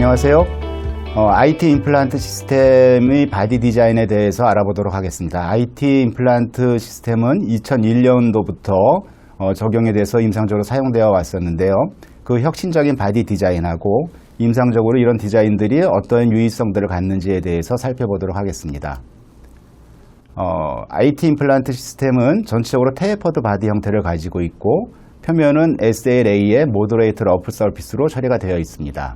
안녕하세요. IT 임플란트 시스템의 바디 디자인에 대해서 알아보도록 하겠습니다. IT 임플란트 시스템은 2001년도부터 적용에 대해서 임상적으로 사용되어 왔었는데요. 그 혁신적인 바디 디자인하고 임상적으로 이런 디자인들이 어떤 유의성들을 갖는지에 대해서 살펴보도록 하겠습니다. IT 임플란트 시스템은 전체적으로 테이퍼드 바디 형태를 가지고 있고 표면은 SLA의 모더레이트 러프 서피스로 처리가 되어 있습니다.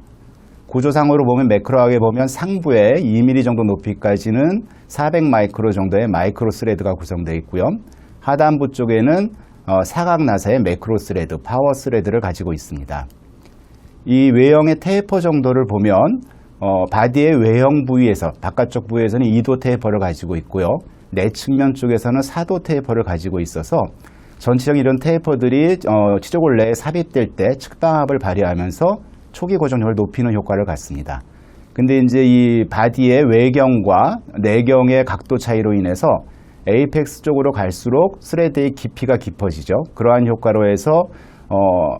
구조상으로 보면 매크로하게 보면 상부에 2mm 정도 높이까지는 400 마이크로 정도의 마이크로 스레드가 구성되어 있고요. 하단부 쪽에는 사각 나사의 매크로 스레드, 파워 스레드를 가지고 있습니다. 이 외형의 테이퍼 정도를 보면 바디의 외형 부위에서 바깥쪽 부위에서는 2도 테이퍼를 가지고 있고요. 내측면 쪽에서는 4도 테이퍼를 가지고 있어서 전체적인 이런 테이퍼들이 치조골 내에 삽입될 때 측방압을 발휘하면서 초기 고정력을 높이는 효과를 갖습니다. 근데 이제 이 바디의 외경과 내경의 각도 차이로 인해서 에이펙스 쪽으로 갈수록 스레드의 깊이가 깊어지죠. 그러한 효과로 해서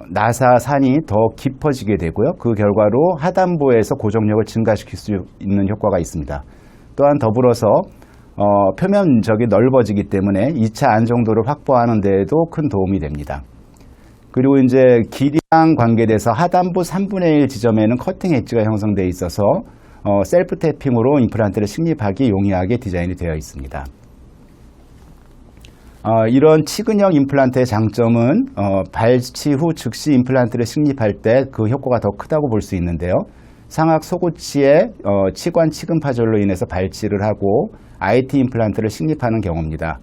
나사산이 더 깊어지게 되고요. 그 결과로 하단부에서 고정력을 증가시킬 수 있는 효과가 있습니다. 또한 더불어서 표면적이 넓어지기 때문에 2차 안정도를 확보하는 데에도 큰 도움이 됩니다. 그리고 이제 길이랑 관계돼서 하단부 3분의 1 지점에는 커팅 엣지가 형성되어 있어서 셀프 탭핑으로 임플란트를 식립하기 용이하게 디자인이 되어 있습니다. 이런 치근형 임플란트의 장점은 발치 후 즉시 임플란트를 식립할 때 그 효과가 더 크다고 볼 수 있는데요. 상악 소구치에 치관 치근 파절로 인해서 발치를 하고 IT 임플란트를 식립하는 경우입니다.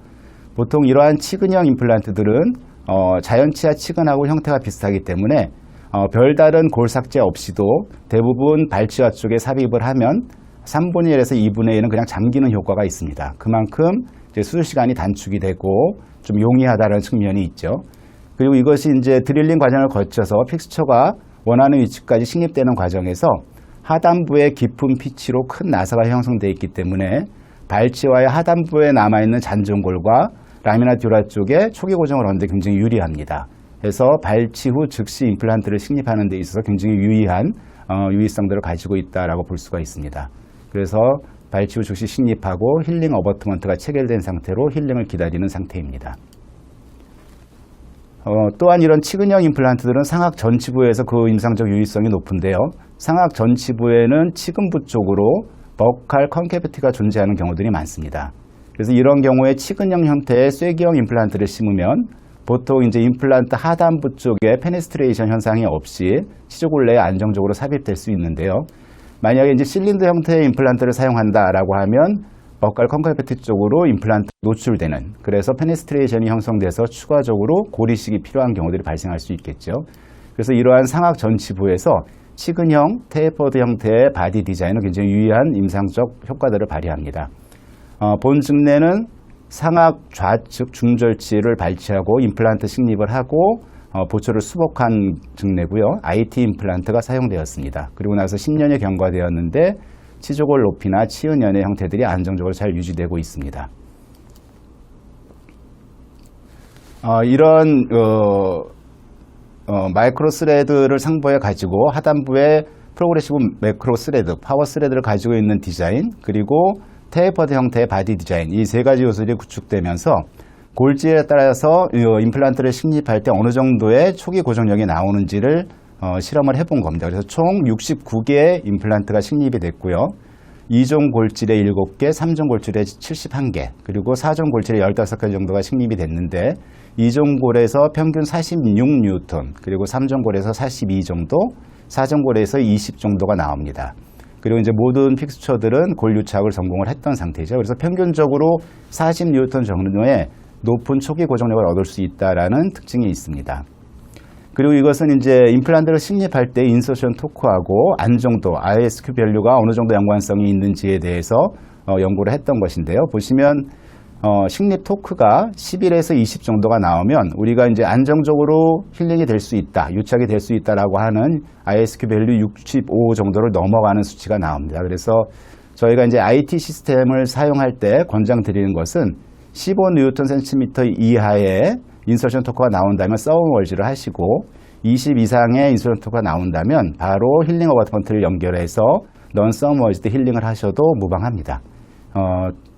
보통 이러한 치근형 임플란트들은 자연치아 치근하고 형태가 비슷하기 때문에 별다른 골 삭제 없이도 대부분 발치와 쪽에 삽입을 하면 3분의 1에서 2분의 1은 그냥 잠기는 효과가 있습니다. 그만큼 이제 수술 시간이 단축이 되고 좀 용이하다는 측면이 있죠. 그리고 이것이 이제 드릴링 과정을 거쳐서 픽스처가 원하는 위치까지 식립되는 과정에서 하단부의 깊은 피치로 큰 나사가 형성되어 있기 때문에 발치와의 하단부에 남아있는 잔존골과 라미나 듀라 쪽에 초기 고정을 하는 데 굉장히 유리합니다. 그래서 발치 후 즉시 임플란트를 식립하는 데 있어서 굉장히 유의한 유의성들을 가지고 있다라고 볼 수가 있습니다. 그래서 발치 후 즉시 식립하고 힐링 어버트먼트가 체결된 상태로 힐링을 기다리는 상태입니다. 또한 이런 치근형 임플란트들은 상악 전치부에서 그 임상적 유의성이 높은데요. 상악 전치부에는 치근부 쪽으로 버칼 컨캐비티가 존재하는 경우들이 많습니다. 그래서 이런 경우에 치근형 형태의 쐐기형 임플란트를 심으면 보통 이제 임플란트 하단부 쪽에 페네스트레이션 현상이 없이 치조골 내에 안정적으로 삽입될 수 있는데요. 만약에 이제 실린더 형태의 임플란트를 사용한다라고 하면 버칼 컨캐비티 쪽으로 임플란트 노출되는, 그래서 페네스트레이션이 형성돼서 추가적으로 고리식이 필요한 경우들이 발생할 수 있겠죠. 그래서 이러한 상악 전치부에서 치근형, 테이퍼드 형태의 바디 디자인은 굉장히 유의한 임상적 효과들을 발휘합니다. 본 증례는 상악 좌측 중절치를 발치하고 임플란트 식립을 하고 보초를 수복한 증례고요. IT 임플란트가 사용되었습니다. 그리고 나서 10년이 경과되었는데 치조골 높이나 치은연의 형태들이 안정적으로 잘 유지되고 있습니다. 이런 마이크로 스레드를 상부에 가지고 하단부에 프로그레시브 매크로 스레드, 파워 스레드를 가지고 있는 디자인, 그리고 테이퍼드 형태의 바디 디자인, 이 세 가지 요소들이 구축되면서 골지에 따라서 임플란트를 식립할 때 어느 정도의 초기 고정력이 나오는지를 실험을 해본 겁니다. 그래서 총 69개의 임플란트가 식립이 됐고요. 2종 골질에 7개, 3종 골질에 71개, 그리고 4종 골질에 15개 정도가 식립이 됐는데 2종 골에서 평균 46뉴턴, 그리고 3종 골에서 42 정도, 4종 골에서 20 정도가 나옵니다. 그리고 이제 모든 픽스처들은 골 유착을 성공을 했던 상태죠. 그래서 평균적으로 40뉴턴 정도의 높은 초기 고정력을 얻을 수 있다라는 특징이 있습니다. 그리고 이것은 이제 임플란트를 식립할 때 인서션 토크하고 안정도, ISQ 밸류가 어느 정도 연관성이 있는지에 대해서 연구를 했던 것인데요. 보시면 식립 토크가 11에서 20 정도가 나오면 우리가 이제 안정적으로 힐링이 될 수 있다, 유착이 될 수 있다라고 하는 ISQ 밸류 65 정도를 넘어가는 수치가 나옵니다. 그래서 저희가 이제 IT 시스템을 사용할 때 권장드리는 것은 15 뉴턴 센티미터 이하의 인서션 토크가 나온다면 서브멀지를 하시고 20 이상의 인솔션 토크가 나온다면 바로 힐링 어바트먼트를 연결해서 넌 서머지드 힐링을 하셔도 무방합니다.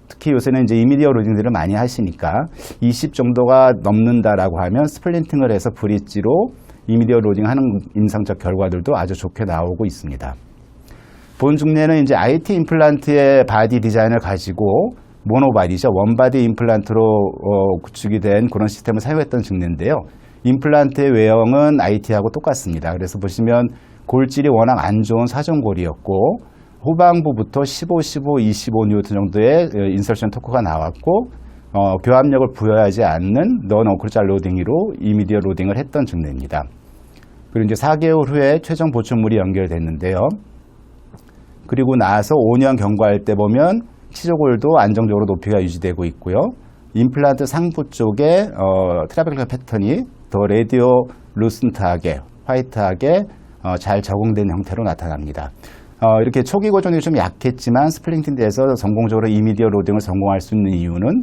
특히 요새는 이제 이미디어 로딩들을 많이 하시니까 20 정도가 넘는다라고 하면 스플린팅을 해서 브릿지로 이미디어 로딩하는 임상적 결과들도 아주 좋게 나오고 있습니다. 본 중례는 이제 IT 임플란트의 바디 디자인을 가지고 모노바디죠. 원바디 임플란트로 구축이 된 그런 시스템을 사용했던 증례인데요. 임플란트의 외형은 IT하고 똑같습니다. 그래서 보시면 골질이 워낙 안 좋은 사정골이었고 후방부부터 15, 25 정도의 인설션 토크가 나왔고 교합력을 부여하지 않는 넌 엉클짤 로딩으로 이미디어 로딩을 했던 증례입니다. 그리고 이제 4개월 후에 최종 보충물이 연결됐는데요. 그리고 나서 5년 경과할 때 보면 치조골도 안정적으로 높이가 유지되고 있고요. 임플란트 상부 쪽에 트라벨러 패턴이 더 레디오 루슨트하게, 화이트하게 잘 적응된 형태로 나타납니다. 이렇게 초기 고정이 좀 약했지만 스플린팅돼서 성공적으로 이미디어 로딩을 성공할 수 있는 이유는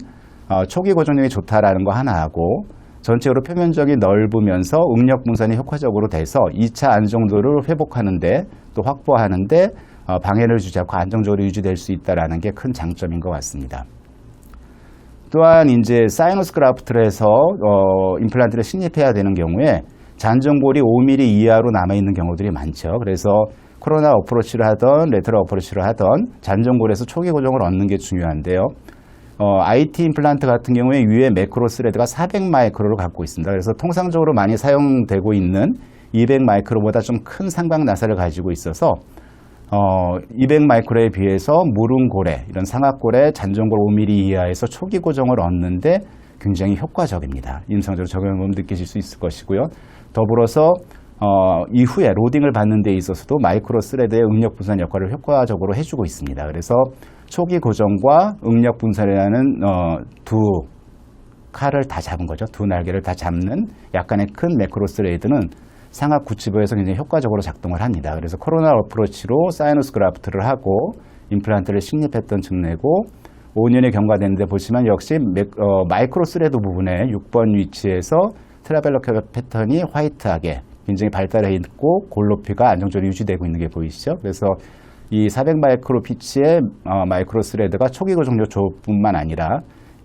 초기 고정력이 좋다라는 거 하나하고 전체적으로 표면적이 넓으면서 응력 분산이 효과적으로 돼서 2차 안정도를 회복하는데 또 확보하는데 방해를 주지 않고 안정적으로 유지될 수 있다는 게 큰 장점인 것 같습니다. 또한 이제 사이너스 그라프트를 해서 임플란트를 식립해야 되는 경우에 잔정골이 5mm 이하로 남아있는 경우들이 많죠. 그래서 코로나 어프로치를 하던 레터럴 어프로치를 하던 잔정골에서 초기 고정을 얻는 게 중요한데요. IT 임플란트 같은 경우에 위에 매크로 스레드가 400 마이크로를 갖고 있습니다. 그래서 통상적으로 많이 사용되고 있는 200 마이크로보다 좀 큰 상방 나사를 가지고 있어서 200 마이크로에 비해서 무릉골에 이런 상악골에 잔정골 5mm 이하에서 초기 고정을 얻는데 굉장히 효과적입니다. 임상적으로 적용해보면 느끼실 수 있을 것이고요. 더불어서 이후에 로딩을 받는 데 있어서도 마이크로 스레드의 응력 분산 역할을 효과적으로 해주고 있습니다. 그래서 초기 고정과 응력 분산이라는 두 칼을 다 잡은 거죠. 두 날개를 다 잡는 약간의 큰 매크로 스레드는 상악 구치부에서 굉장히 효과적으로 작동을 합니다. 그래서 코로나 어프로치로 사이너스 그라프트를 하고 임플란트를 식립했던 증례고 5년이 경과됐는데 보시면 역시 마이크로 스레드 부분에 6번 위치에서 트라벨러 패턴이 화이트하게 굉장히 발달해 있고 골 높이가 안정적으로 유지되고 있는 게 보이시죠? 그래서 이 400 마이크로 피치의 마이크로 스레드가 초기 고정력 조뿐만 아니라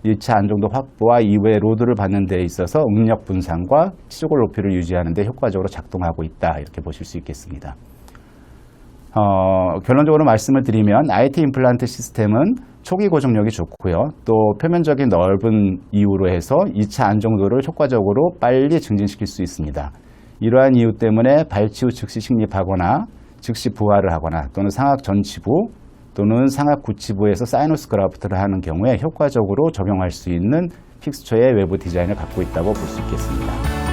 1차 안정도 확보와 이후에 로드를 받는 데 있어서 응력 분산과 치조골 높이를 유지하는 데 효과적으로 작동하고 있다. 이렇게 보실 수 있겠습니다. 결론적으로 말씀을 드리면 IT 임플란트 시스템은 초기 고정력이 좋고요. 또 표면적인 넓은 이유로 해서 2차 안정도를 효과적으로 빨리 증진시킬 수 있습니다. 이러한 이유 때문에 발치 후 즉시 식립하거나 즉시 부하를 하거나 또는 상악 전치부 또는 상악 구치부에서 사이너스 그라프트를 하는 경우에 효과적으로 적용할 수 있는 픽스처의 외부 디자인을 갖고 있다고 볼 수 있겠습니다.